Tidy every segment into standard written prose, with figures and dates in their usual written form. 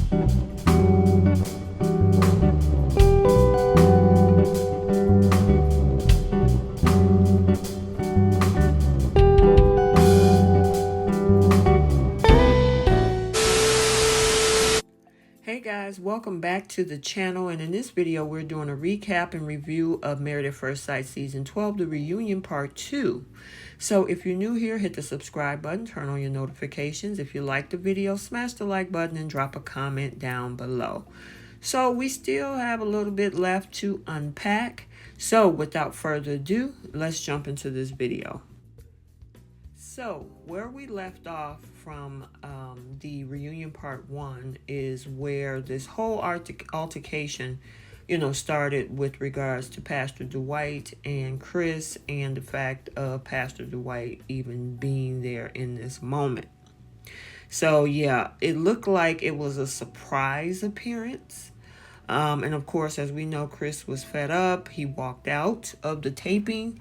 Hey guys, welcome back to the channel, and in this video we're doing a recap and review of Married at First Sight Season 12, The Reunion Part 2. So if you're new here, hit the subscribe button, turn on your notifications. If you like the video, smash the like button and drop a comment down below. So we still have a little bit left to unpack. So without further ado, let's jump into this video. So where we left off from the reunion part 1 is where this whole altercation, started with regards to Pastor Dwight and Chris, and the fact of Pastor Dwight even being there in this moment. So yeah, it looked like it was a surprise appearance. And of course, as we know, Chris was fed up. He walked out of the taping.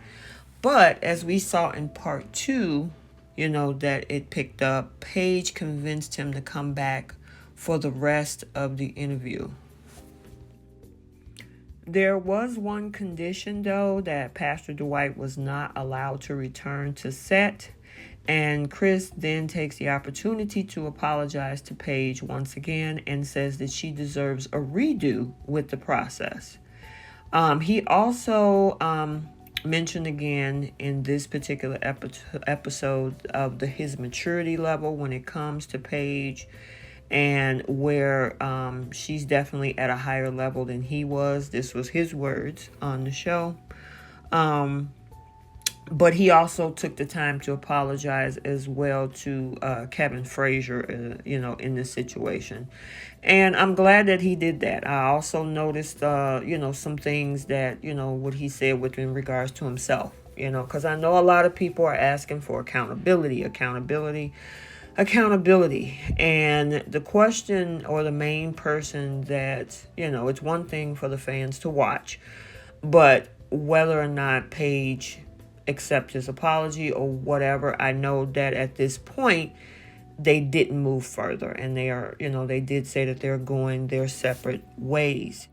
But as we saw in part 2, that it picked up, Paige convinced him to come back for the rest of the interview. There was one condition, though, that Pastor Dwight was not allowed to return to set. And Chris then takes the opportunity to apologize to Paige once again and says that she deserves a redo with the process. He also mentioned again in this particular episode of his maturity level when it comes to Paige, and where she's definitely at a higher level than he was. This was his words on the show. But he also took the time to apologize as well to Kevin Frazier, in this situation. And I'm glad that he did that. I also noticed, some things that, what he said in regards to himself, because I know a lot of people are asking for accountability. And the question, or the main person that, it's one thing for the fans to watch, but whether or not Paige accept his apology or whatever, I know that at this point they didn't move further, and they did say that they're going their separate ways.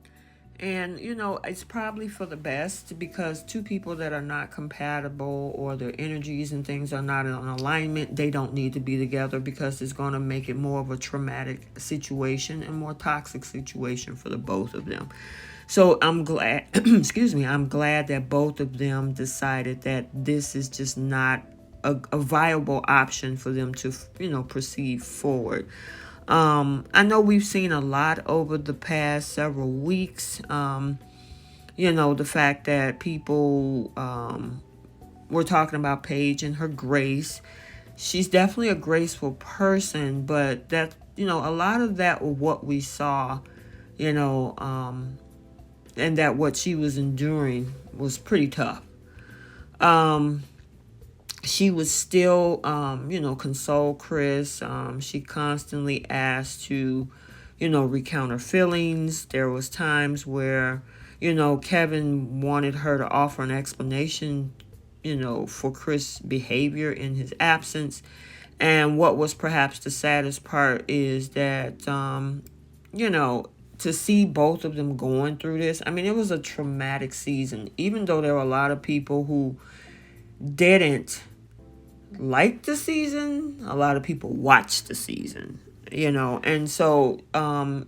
And it's probably for the best, because two people that are not compatible, or their energies and things are not in alignment, they don't need to be together, because it's going to make it more of a traumatic situation and more toxic situation for the both of them. So I'm glad, I'm glad that both of them decided that this is just not a viable option for them to, proceed forward. I know we've seen a lot over the past several weeks. The fact that people were talking about Paige and her grace. She's definitely a graceful person, but that, a lot of that was what we saw, and that what she was enduring was pretty tough. She was still, console Chris. She constantly asked to, recount her feelings. There was times where, Kevin wanted her to offer an explanation, for Chris' behavior in his absence. And what was perhaps the saddest part is that, to see both of them going through this. I mean, it was a traumatic season, even though there were a lot of people who didn't like the season. A lot of people watched the season, and so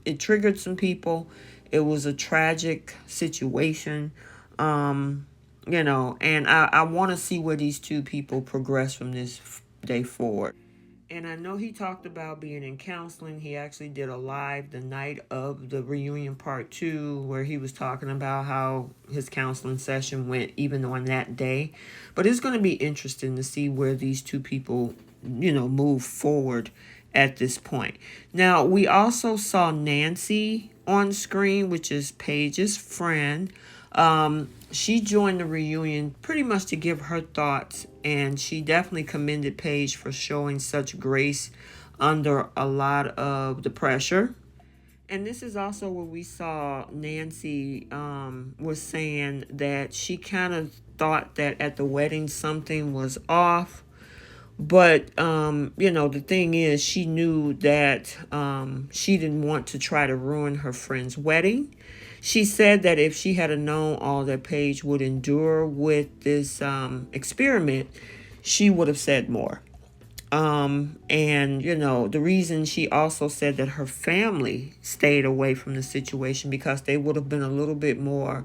it triggered some people. It was a tragic situation, and I want to see where these two people progress from this day forward. And I know he talked about being in counseling. He actually did a live the night of the reunion part 2, where he was talking about how his counseling session went even on that day. But it's going to be interesting to see where these two people, move forward at this point. Now, we also saw Nancy on screen, which is Paige's friend. She joined the reunion pretty much to give her thoughts, and she definitely commended Paige for showing such grace under a lot of the pressure. And this is also where we saw Nancy was saying that she kind of thought that at the wedding something was off But, the thing is, she knew that she didn't want to try to ruin her friend's wedding. She said that if she had known all that Paige would endure with this experiment, she would have said more. And the reason she also said that her family stayed away from the situation because they would have been a little bit more,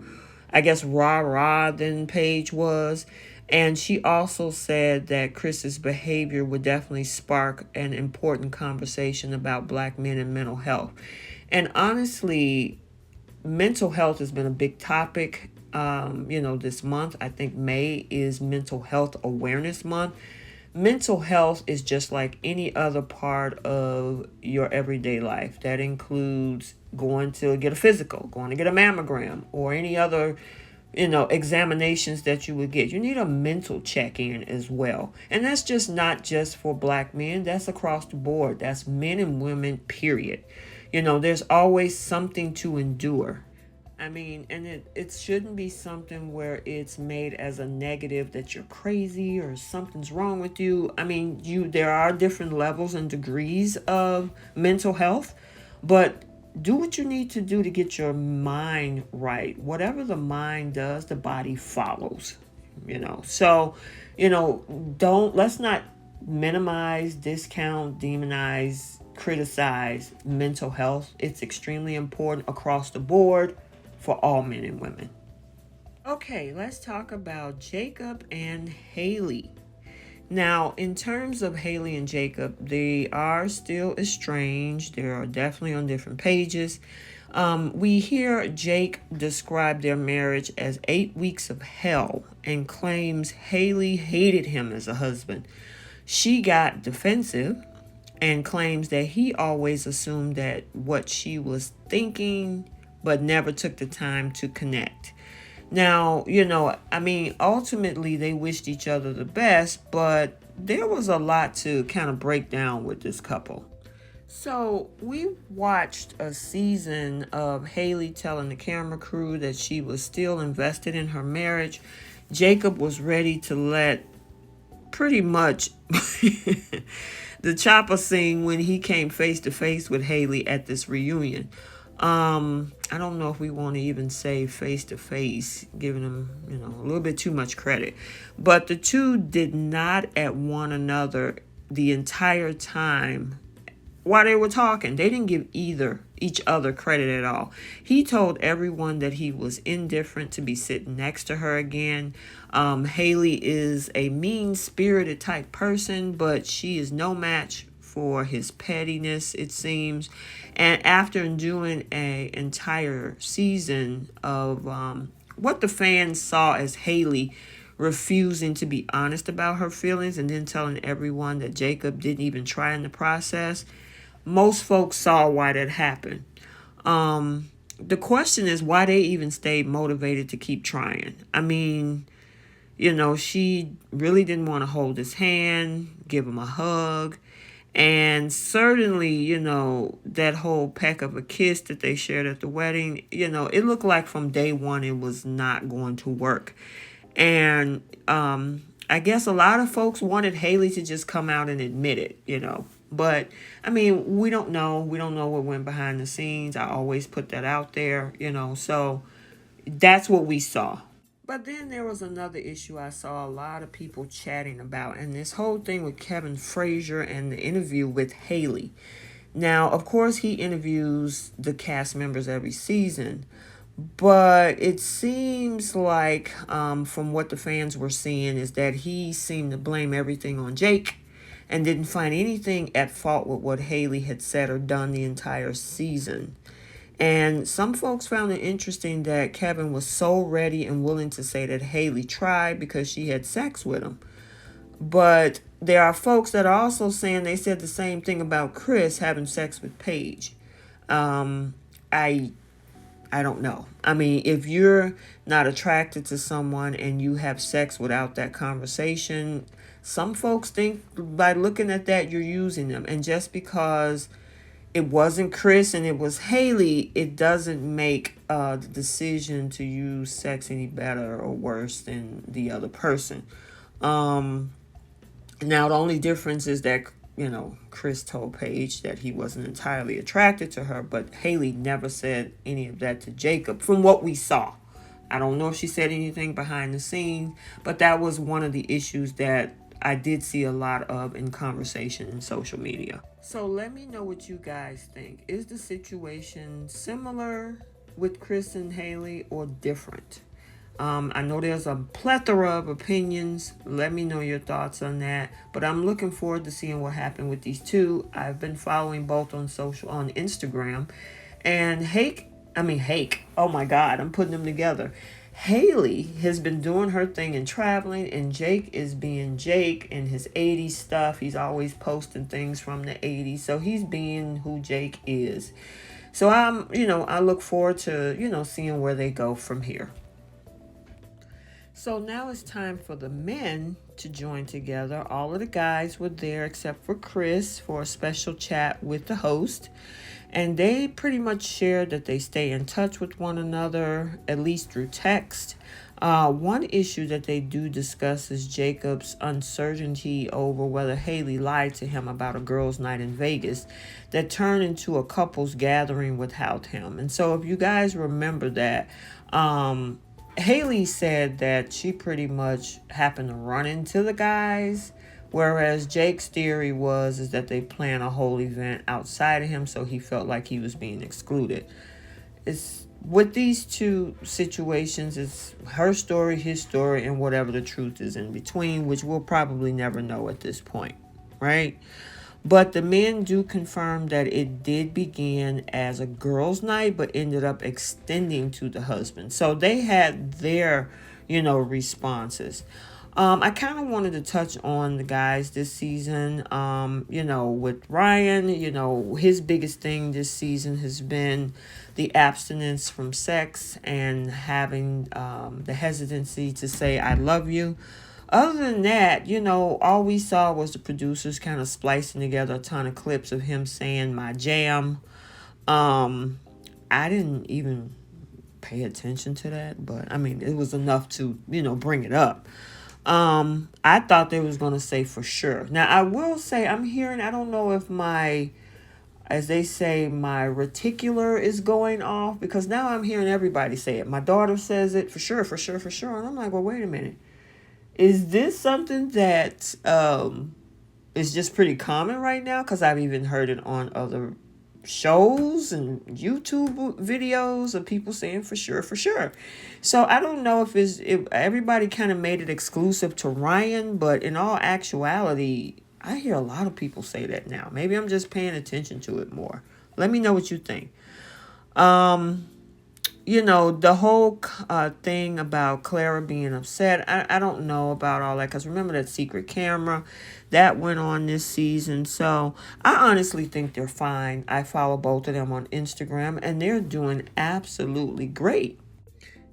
I guess, rah-rah than Paige was. And she also said that Chris's behavior would definitely spark an important conversation about black men and mental health. And honestly, mental health has been a big topic. This month, I think May is Mental Health Awareness Month. Mental health is just like any other part of your everyday life. That includes going to get a physical, going to get a mammogram, or any other, examinations that you would get. You need a mental check-in as well. And that's just not just for black men. That's across the board. That's men and women, period. There's always something to endure. I mean, and it shouldn't be something where it's made as a negative that you're crazy or something's wrong with you. I mean, there are different levels and degrees of mental health, but do what you need to do to get your mind right. Whatever the mind does, the body follows. So, let's not minimize, discount, demonize, criticize mental health. It's extremely important across the board for all men and women. Okay, let's talk about Jacob and Haley. Now, in terms of Haley and Jacob, they are still estranged. They are definitely on different pages. We hear Jake describe their marriage as 8 weeks of hell and claims Haley hated him as a husband. She got defensive and claims that he always assumed that what she was thinking, but never took the time to connect. Now, ultimately they wished each other the best, but there was a lot to kind of break down with this couple. So we watched a season of Haley telling the camera crew that she was still invested in her marriage. Jacob was ready to let pretty much the chopper sing when he came face to face with Haley at this reunion. I don't know if we want to even say face to face, giving them, a little bit too much credit. But the two did not at one another the entire time while they were talking. They didn't give each other credit at all. He told everyone that he was indifferent to be sitting next to her again. Haley is a mean-spirited type person, but she is no match for his pettiness, it seems. And after doing an entire season of what the fans saw as Haley refusing to be honest about her feelings and then telling everyone that Jacob didn't even try in the process, most folks saw why that happened. The question is why they even stayed motivated to keep trying. I mean, she really didn't want to hold his hand, give him a hug. And certainly, that whole peck of a kiss that they shared at the wedding, it looked like from day one it was not going to work. And I guess a lot of folks wanted Haley to just come out and admit it, But, I mean, we don't know. We don't know what went behind the scenes. I always put that out there, So that's what we saw. But then there was another issue I saw a lot of people chatting about, and this whole thing with Kevin Frazier and the interview with Haley. Now, of course, he interviews the cast members every season, but it seems like, from what the fans were seeing, is that he seemed to blame everything on Jake and didn't find anything at fault with what Haley had said or done the entire season. And some folks found it interesting that Kevin was so ready and willing to say that Haley tried because she had sex with him. But there are folks that are also saying they said the same thing about Chris having sex with Paige. I don't know. I mean, if you're not attracted to someone and you have sex without that conversation, some folks think by looking at that you're using them. And just because it wasn't Chris and it was Haley, it doesn't make the decision to use sex any better or worse than the other person. Now, the only difference is that, Chris told Paige that he wasn't entirely attracted to her, but Haley never said any of that to Jacob from what we saw. I don't know if she said anything behind the scenes, but that was one of the issues that I did see a lot of in conversation in social media. So let me know what you guys think. Is the situation similar with Chris and Haley or different? I know there's a plethora of opinions. Let me know your thoughts on that. But I'm looking forward to seeing what happened with these two. I've been following both on Instagram. And Hake. Oh my God, I'm putting them together. Haley has been doing her thing and traveling, and Jake is being Jake in his 80s stuff. He's always posting things from the 80s. So he's being who Jake is. So I look forward to, seeing where they go from here. So now it's time for the men to join together. All of the guys were there except for Chris for a special chat with the host. And they pretty much shared that they stay in touch with one another, at least through text. One issue that they do discuss is Jacob's uncertainty over whether Haley lied to him about a girls' night in Vegas that turned into a couples gathering without him. And so if you guys remember that, Haley said that she pretty much happened to run into the guys, whereas Jake's theory is that they plan a whole event outside of him, so he felt like he was being excluded. It's with these two situations, it's her story, his story, and whatever the truth is in between, which we'll probably never know at this point, right? But the men do confirm that it did begin as a girls' night, but ended up extending to the husband. So they had their, responses. I kind of wanted to touch on the guys this season. With Ryan, his biggest thing this season has been the abstinence from sex and having the hesitancy to say, I love you. Other than that, all we saw was the producers kind of splicing together a ton of clips of him saying my jam. I didn't even pay attention to that, but it was enough to, bring it up. I thought they was going to say for sure. Now, I will say I'm hearing, I don't know if as they say, my reticular is going off, because now I'm hearing everybody say it. My daughter says it for sure, for sure, for sure. And I'm like, well, wait a minute. Is this something that is just pretty common right now? Because I've even heard it on other shows and YouTube videos of people saying for sure, for sure. So I don't know if everybody kind of made it exclusive to Ryan, but in all actuality, I hear a lot of people say that now. Maybe I'm just paying attention to it more. Let me know what you think. The whole thing about Clara being upset, I don't know about all that, because remember that secret camera that went on this season. So I honestly think they're fine. I follow both of them on Instagram, and they're doing absolutely great.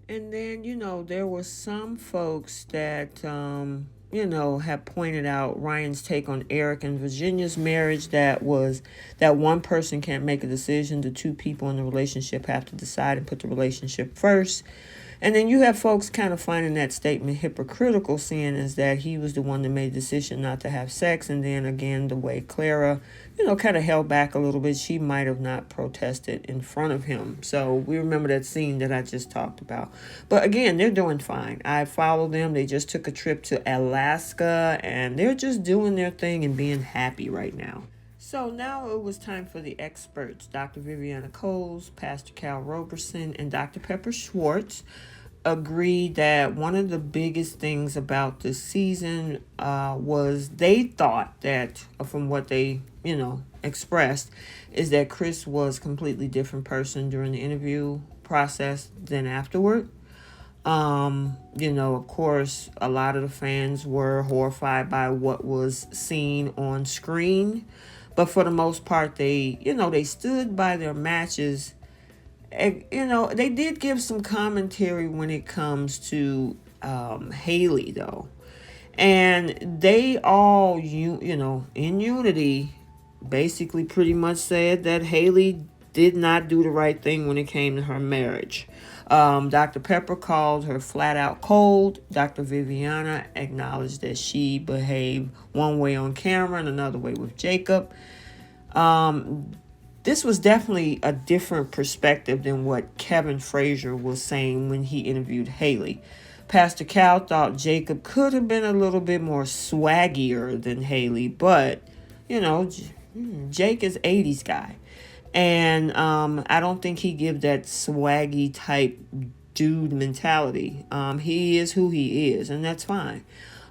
And then, there were some folks that, have pointed out Ryan's take on Eric and Virginia's marriage, that one person can't make a decision. The two people in the relationship have to decide and put the relationship first. And then you have folks kind of finding that statement hypocritical, seeing as that he was the one that made the decision not to have sex. And then again, the way Clara, kind of held back a little bit, she might have not protested in front of him. So we remember that scene that I just talked about. But again, they're doing fine. I follow them. They just took a trip to Alaska, and they're just doing their thing and being happy right now. So now it was time for the experts. Dr. Viviana Coles, Pastor Cal Roberson, and Dr. Pepper Schwartz agreed that one of the biggest things about this season was they thought that, from what they, expressed, is that Chris was a completely different person during the interview process than afterward. Of course, a lot of the fans were horrified by what was seen on screen. But for the most part, they stood by their matches. And, they did give some commentary when it comes to Haley, though. And they all, in unity, basically pretty much said that Haley did not do the right thing when it came to her marriage. Dr. Pepper called her flat out cold. Dr. Viviana acknowledged that she behaved one way on camera and another way with Jacob. This was definitely a different perspective than what Kevin Frazier was saying when he interviewed Haley. Pastor Cal thought Jacob could have been a little bit more swaggier than Haley, but, Jake is 80s guy. And I don't think he gives that swaggy type dude mentality. He is who he is, and that's fine.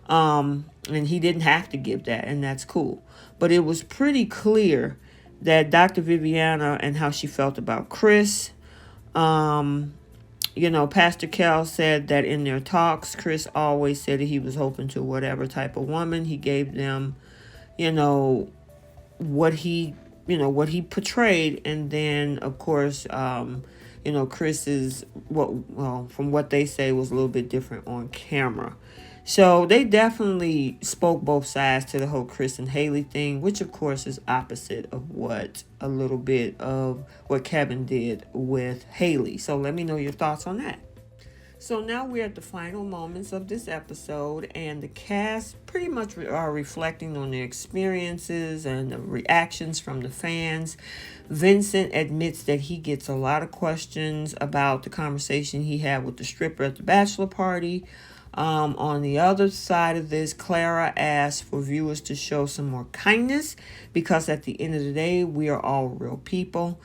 And he didn't have to give that, and that's cool. But it was pretty clear that Dr. Viviana and how she felt about Chris. Pastor Cal said that in their talks, Chris always said that he was open to whatever type of woman. He gave them, what he portrayed. And then, of course, Chris is from what they say was a little bit different on camera. So they definitely spoke both sides to the whole Chris and Haley thing, which of course is opposite of what a little bit of what Kevin did with Haley. So let me know your thoughts on that. So now we're at the final moments of this episode, and the cast pretty much are reflecting on their experiences and the reactions from the fans. Vincent admits that he gets a lot of questions about the conversation he had with the stripper at the bachelor party. On the other side of this, Clara asked for viewers to show some more kindness because at the end of the day, we are all real people.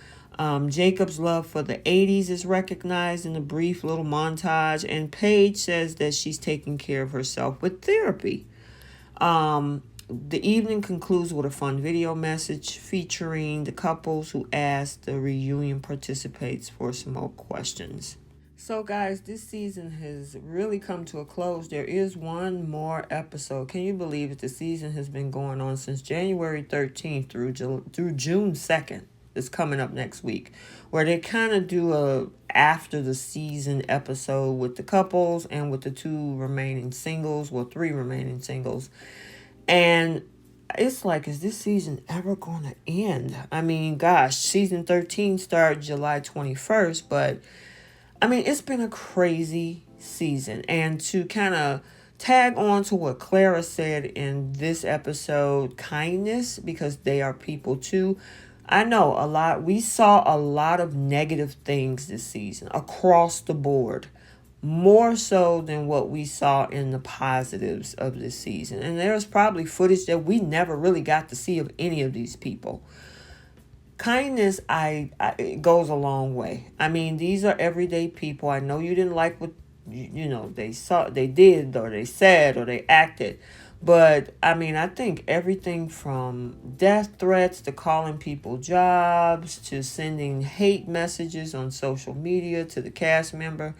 Jacob's love for the 80s is recognized in a brief little montage, and Paige says that she's taking care of herself with therapy. The evening concludes with a fun video message featuring the couples who asked the reunion participants for some more questions. So guys, this season has really come to a close. There is one more episode. Can you believe it? The season has been going on since January 13th through June 2nd. It's coming up next week, where they kind of do a after the season episode with the couples and with the three remaining singles. And it's like, is this season ever going to end? I mean, gosh, season 13 started July 21st, but it's been a crazy season. And to kind of tag on to what Clara said in this episode, kindness, because they are people too. I know we saw a lot of negative things this season across the board, more so than what we saw in the positives of this season. And there's probably footage that we never really got to see of any of these people. Kindness, it goes a long way. These are everyday people. I know you didn't like what they did or they said or they acted, but I think everything from death threats to calling people jobs to sending hate messages on social media to the cast member,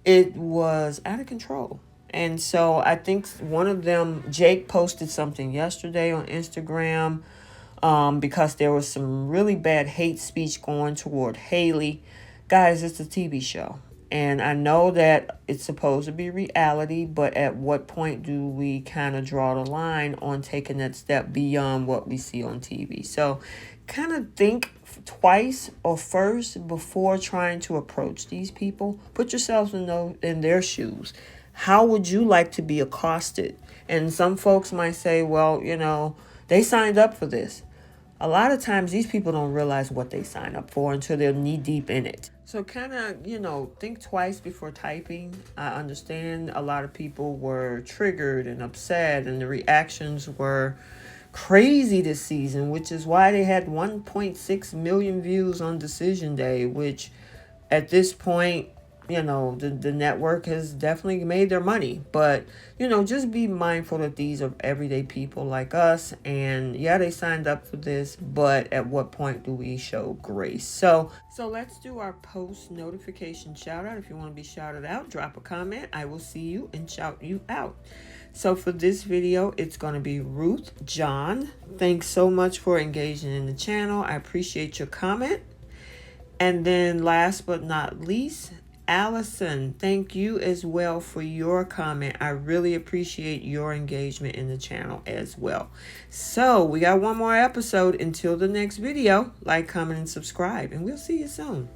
it was out of control. And so I think one of them, Jake, posted something yesterday on Instagram. Because there was some really bad hate speech going toward Haley. Guys, it's a TV show. And I know that it's supposed to be reality, but at what point do we kind of draw the line on taking that step beyond what we see on TV? So kind of think twice or first before trying to approach these people. Put yourselves in their shoes. How would you like to be accosted? And some folks might say, well, they signed up for this. A lot of times these people don't realize what they sign up for until they're knee deep in it. So kind of, think twice before typing. I understand a lot of people were triggered and upset, and the reactions were crazy this season, which is why they had 1.6 million views on Decision Day, which at this point, the network has definitely made their money. But, just be mindful that these are everyday people like us. And yeah, they signed up for this, but at what point do we show grace? So let's do our post notification shout out. If you want to be shouted out, drop a comment. I will see you and shout you out. So for this video, it's going to be Ruth John. Thanks so much for engaging in the channel. I appreciate your comment. And then last but not least, Allison, thank you as well for your comment. I really appreciate your engagement in the channel as well. So we got one more episode until the next video. Like, comment, and subscribe, and we'll see you soon.